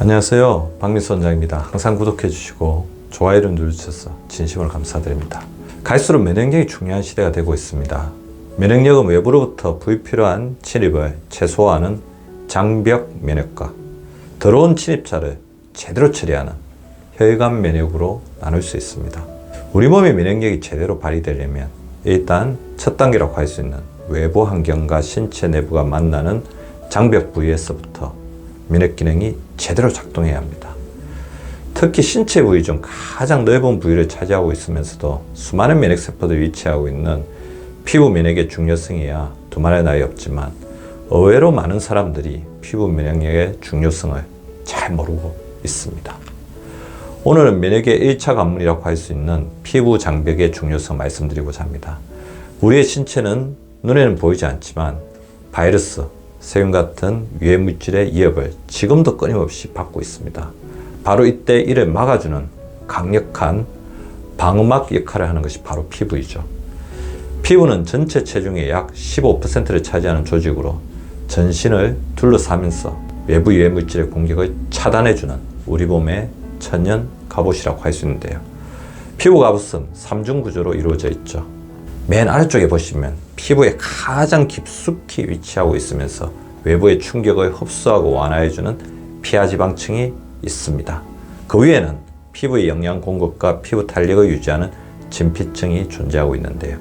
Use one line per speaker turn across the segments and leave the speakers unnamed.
안녕하세요, 박민수 원장입니다. 항상 구독해 주시고 좋아요를 눌러주셔서 진심으로 감사드립니다. 갈수록 면역력이 중요한 시대가 되고 있습니다. 면역력은 외부로부터 불필요한 침입을 최소화하는 장벽 면역과 들어온 침입자를 제대로 처리하는 혈관 면역으로 나눌 수 있습니다. 우리 몸의 면역력이 제대로 발휘되려면 일단 첫 단계라고 할 수 있는 외부 환경과 신체 내부가 만나는 장벽 부위에서부터 면역 기능이 제대로 작동해야 합니다. 특히 신체 부위 중 가장 넓은 부위를 차지하고 있으면서도 수많은 면역세포들이 위치하고 있는 피부 면역의 중요성이야 두말할 나위 없지만 의외로 많은 사람들이 피부 면역력의 중요성을 잘 모르고 있습니다. 오늘은 면역의 1차 관문이라고 할 수 있는 피부 장벽의 중요성 말씀드리고자 합니다. 우리의 신체는 눈에는 보이지 않지만 바이러스, 세균 같은 유해 물질의 위협을 지금도 끊임없이 받고 있습니다. 바로 이때 이를 막아주는 강력한 방어막 역할을 하는 것이 바로 피부이죠. 피부는 전체 체중의 약 15%를 차지하는 조직으로 전신을 둘러싸면서 외부 유해 물질의 공격을 차단해주는 우리 몸의 천연 갑옷이라고 할 수 있는데요. 피부 갑옷은 3중 구조로 이루어져 있죠. 맨 아래쪽에 보시면 피부에 가장 깊숙이 위치하고 있으면서 외부의 충격을 흡수하고 완화해주는 피하지방층이 있습니다. 그 위에는 피부의 영양 공급과 피부 탄력을 유지하는 진피층이 존재하고 있는데요.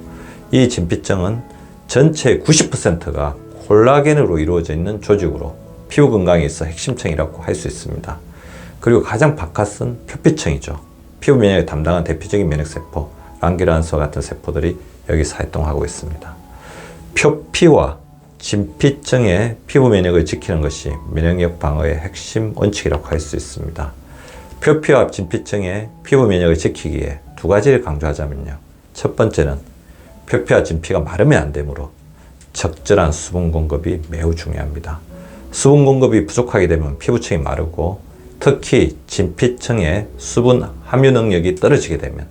이 진피층은 전체의 90%가 콜라겐으로 이루어져 있는 조직으로 피부 건강에 있어 핵심층이라고 할 수 있습니다. 그리고 가장 바깥은 표피층이죠. 피부 면역을 담당한 대표적인 면역세포, 랑기란스와 같은 세포들이 여기서 활동하고 있습니다. 표피와 진피층의 피부 면역을 지키는 것이 면역력 방어의 핵심 원칙이라고 할 수 있습니다. 표피와 진피층의 피부 면역을 지키기에 두 가지를 강조하자면요. 첫 번째는 표피와 진피가 마르면 안 되므로 적절한 수분 공급이 매우 중요합니다. 수분 공급이 부족하게 되면 피부층이 마르고 특히 진피층의 수분 함유 능력이 떨어지게 되면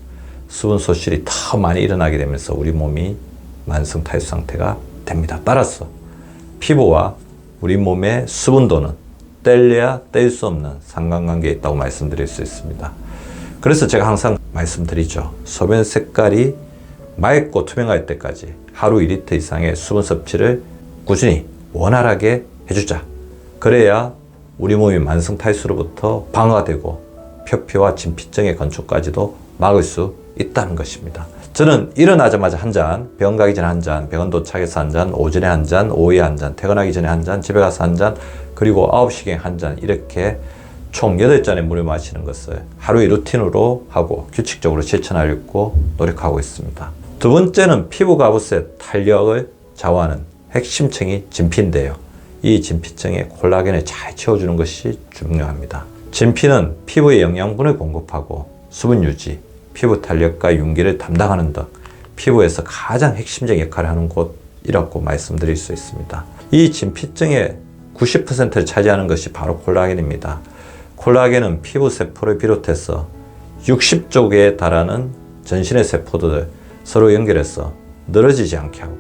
수분 소실이 더 많이 일어나게 되면서 우리 몸이 만성 탈수 상태가 됩니다. 따라서 피부와 우리 몸의 수분도는 뗄래야 뗄 수 없는 상관관계에 있다고 말씀드릴 수 있습니다. 그래서 제가 항상 말씀드리죠. 소변 색깔이 맑고 투명할 때까지 하루 2리터 이상의 수분 섭취를 꾸준히 원활하게 해주자. 그래야 우리 몸이 만성 탈수로부터 방어가 되고 표피와 진피층의 건축까지도 막을 수 있다는 것입니다. 저는 일어나자마자 한 잔, 병원 가기 전에 한 잔, 병원 도착해서 한 잔, 오전에 한 잔, 오후에 한 잔, 퇴근하기 전에 한 잔, 집에 가서 한 잔, 그리고 9시경에 한 잔, 이렇게 총 8잔의 물을 마시는 것을 하루의 루틴으로 하고 규칙적으로 실천하려고 노력하고 있습니다. 두 번째는 피부 갑옷의 탄력을 좌우하는 핵심층이 진피인데요. 이 진피층에 콜라겐을 잘 채워주는 것이 중요합니다. 진피는 피부에 영양분을 공급하고 수분 유지, 피부 탄력과 윤기를 담당하는 등 피부에서 가장 핵심적 역할을 하는 곳이라고 말씀드릴 수 있습니다. 이 진피층의 90%를 차지하는 것이 바로 콜라겐입니다. 콜라겐은 피부 세포를 비롯해서 60조 개에 달하는 전신의 세포들을 서로 연결해서 늘어지지 않게 하고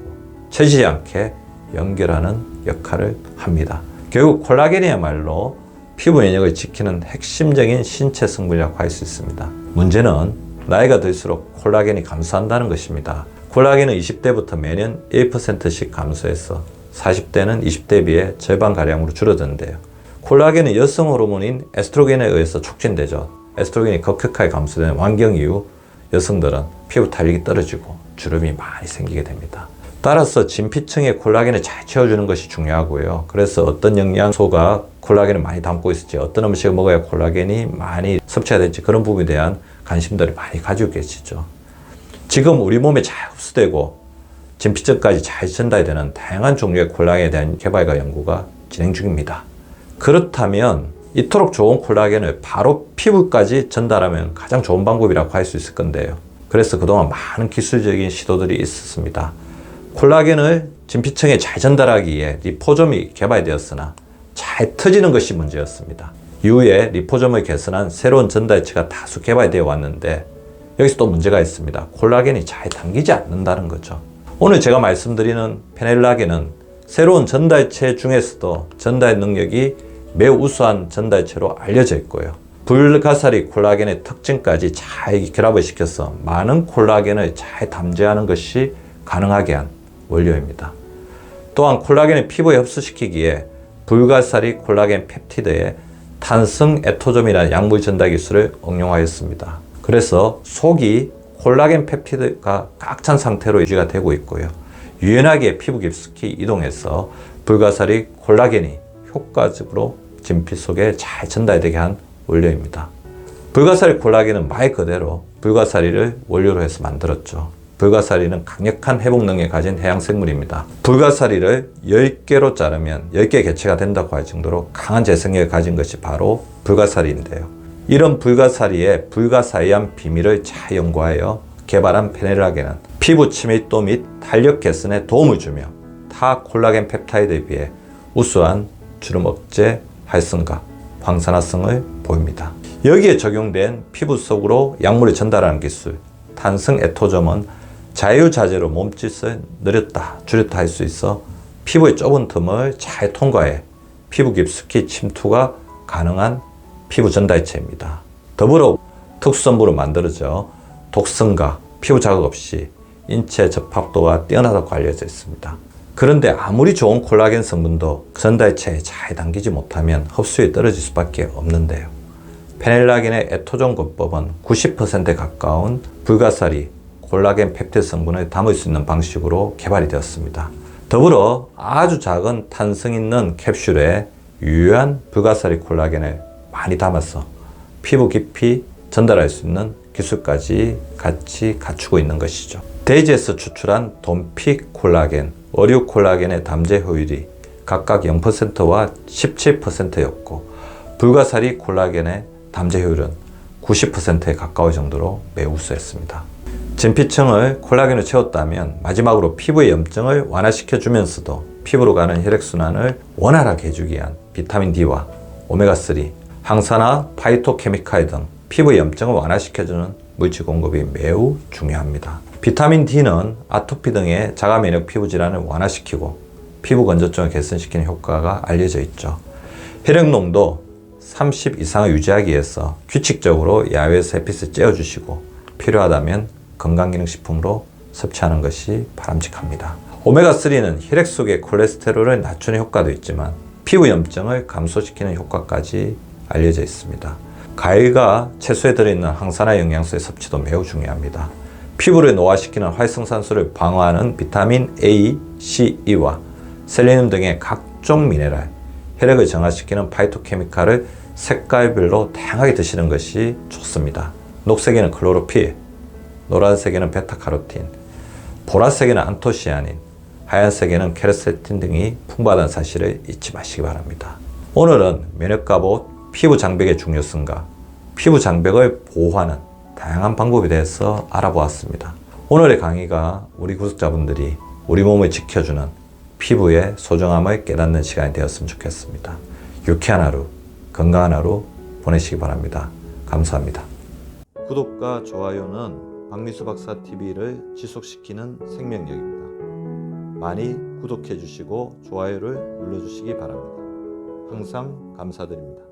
처지지 않게 연결하는 역할을 합니다. 결국 콜라겐이야말로 피부 면역을 지키는 핵심적인 신체 성분이라고 할 수 있습니다. 문제는 나이가 들수록 콜라겐이 감소한다는 것입니다. 콜라겐은 20대부터 매년 1%씩 감소해서 40대는 20대에 비해 절반가량으로 줄어드는데요. 콜라겐은 여성 호르몬인 에스트로겐에 의해서 촉진되죠. 에스트로겐이 급격하게 감소되는 환경 이후 여성들은 피부 탄력이 떨어지고 주름이 많이 생기게 됩니다. 따라서 진피층에 콜라겐을 잘 채워주는 것이 중요하고요. 그래서 어떤 영양소가 콜라겐을 많이 담고 있을지, 어떤 음식을 먹어야 콜라겐이 많이 섭취가 될지 그런 부분에 대한 관심들을 많이 가지고 계시죠. 지금 우리 몸에 잘 흡수되고 진피층까지 잘 전달되는 다양한 종류의 콜라겐에 대한 개발과 연구가 진행 중입니다. 그렇다면 이토록 좋은 콜라겐을 바로 피부까지 전달하면 가장 좋은 방법이라고 할 수 있을 건데요. 그래서 그동안 많은 기술적인 시도들이 있었습니다. 콜라겐을 진피층에 잘 전달하기 위해 리포솜이 개발되었으나 잘 터지는 것이 문제였습니다. 이후에 리포솜을 개선한 새로운 전달체가 다수 개발되어 왔는데 여기서 또 문제가 있습니다. 콜라겐이 잘 당기지 않는다는 거죠. 오늘 제가 말씀드리는 페넬라겐은 새로운 전달체 중에서도 전달 능력이 매우 우수한 전달체로 알려져 있고요. 불가사리 콜라겐의 특징까지 잘 결합을 시켜서 많은 콜라겐을 잘 담재하는 것이 가능하게 한 원료입니다. 또한 콜라겐을 피부에 흡수시키기에 불가사리 콜라겐 펩티드에 탄성 에토점이라는 약물 전달 기술을 응용하였습니다. 그래서 속이 콜라겐 펩티드가 꽉 찬 상태로 유지가 되고 있고요. 유연하게 피부 깊숙이 이동해서 불가사리 콜라겐이 효과적으로 진피 속에 잘 전달되게 한 원료입니다. 불가사리 콜라겐은 말 그대로 불가사리를 원료로 해서 만들었죠. 불가사리는 강력한 회복 능력을 가진 해양 생물입니다. 불가사리를 10개로 자르면 10개 개체가 된다고 할 정도로 강한 재생력을 가진 것이 바로 불가사리인데요. 이런 불가사리의 불가사의한 비밀을 잘 연구하여 개발한 페넬라겐은 피부 치밀도 및 탄력 개선에 도움을 주며 타 콜라겐 펩타이드에 비해 우수한 주름 억제 활성과 황산화성을 보입니다. 여기에 적용된 피부 속으로 약물을 전달하는 기술 탄성 에토점은 자유자재로 몸짓을 늘렸다 줄였다 할 수 있어 피부의 좁은 틈을 잘 통과해 피부 깊숙이 침투가 가능한 피부 전달체입니다. 더불어 특수성분으로 만들어져 독성과 피부 자극 없이 인체 접합도가 뛰어나다고 알려져 있습니다. 그런데 아무리 좋은 콜라겐 성분도 전달체에 잘 담기지 못하면 흡수율이 떨어질 수밖에 없는데요. 페넬라겐의 에토존 권법은 90%에 가까운 불가사리 콜라겐 펩티드 성분을 담을 수 있는 방식으로 개발이 되었습니다. 더불어 아주 작은 탄성 있는 캡슐에 유효한 불가사리 콜라겐을 많이 담아서 피부 깊이 전달할 수 있는 기술까지 같이 갖추고 있는 것이죠. 데이지에서 추출한 돈픽 콜라겐, 어류 콜라겐의 담재 효율이 각각 0%와 17%였고 불가사리 콜라겐의 담재 효율은 90%에 가까울 정도로 매우 우수했습니다. 진피층을 콜라겐으로 채웠다면 마지막으로 피부의 염증을 완화시켜 주면서도 피부로 가는 혈액순환을 원활하게 해주기 위한 비타민 D와 오메가3, 항산화, 파이토케미칼 등 피부의 염증을 완화시켜주는 물질 공급이 매우 중요합니다. 비타민 D는 아토피 등의 자가 면역 피부 질환을 완화시키고 피부 건조증을 개선시키는 효과가 알려져 있죠. 혈액 농도 30 이상을 유지하기 위해서 규칙적으로 야외에서 햇빛을 쬐어주시고 필요하다면 건강기능식품으로 섭취하는 것이 바람직합니다. 오메가3는 혈액 속의 콜레스테롤을 낮추는 효과도 있지만 피부 염증을 감소시키는 효과까지 알려져 있습니다. 과일과 채소에 들어있는 항산화 영양소의 섭취도 매우 중요합니다. 피부를 노화시키는 활성산소를 방어하는 비타민 A, C, E와 셀레늄 등의 각종 미네랄, 혈액을 정화시키는 파이토케미칼을 색깔별로 다양하게 드시는 것이 좋습니다. 녹색에는 클로로필, 노란색에는 베타카로틴, 보라색에는 안토시아닌, 하얀색에는 케르세틴 등이 풍부하다는 사실을 잊지 마시기 바랍니다. 오늘은 면역갑옷, 피부 장벽의 중요성과 피부 장벽을 보호하는 다양한 방법에 대해서 알아보았습니다. 오늘의 강의가 우리 구독자분들이 우리 몸을 지켜주는 피부의 소중함을 깨닫는 시간이 되었으면 좋겠습니다. 유쾌한 하루, 건강한 하루 보내시기 바랍니다. 감사합니다. 구독과 좋아요는 박미수 박사 TV를 지속시키는 생명력입니다. 많이 구독해 주시고 좋아요를 눌러 주시기 바랍니다. 항상 감사드립니다.